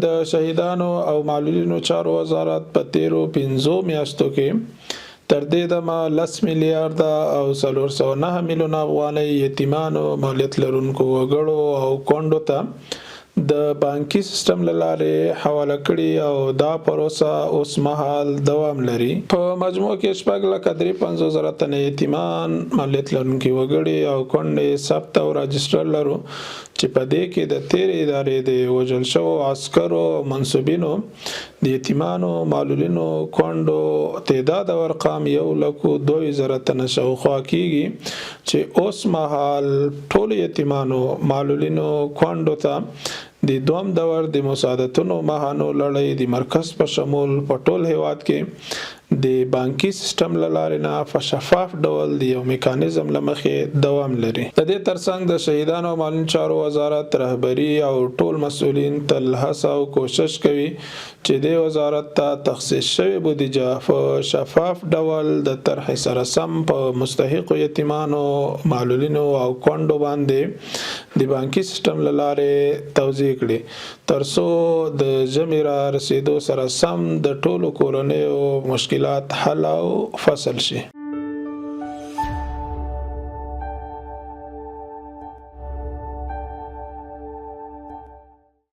د شهیدانو او معلولینو چارو وزارت په تیرو 5 میاشتو کې تر دې دمه 10 میلیارډ او 409 میلیونه افغانۍ یتیمانو، مالیت لرونکو وګړو او کونډو ته د بانکي سیستم له لارې حواله کړي او دا پروسه اوس مهال دوام لري. په مجموع کې 6,53,000 تنه یتیمان، مالیت لرونکي وګړي او کونډې ثبت او راجسټر لرو چې په دې کې د تیرې ادارې د وژل شوو عسکرو او منصوبینو د یتیمانو، معلولینو، کونډو تعداد او ارقام 1,02,000 تنه شاوخوا کېږي چې اوس مهال ټولو یتیمانو، معلولینو، کونډو ته د دوم دور د مساعدتونو ماهانو لړۍ د مرکز په شمول په ټول هیواد کې د بانکي سیستم له لارې نه په شفاف ډول د یو میکانیزم له مخې دوام لري. د دې ترڅنګ د شهیدانو او معلولینو چارو وزارت رهبري او ټول مسؤلین تل هڅه او کوشش کوي چې د وزارت ته تخصیص شوی بودیجه په شفاف ډول د طرحې سره سم په مستحقو یتیمانو، معلولینو او کونډو باندې د بانکي سیستم له لارې توزیع کړي ترڅو د ژمي را رسیدو سره سم د ټولو کورنیو مشکلات حل او فصل شي.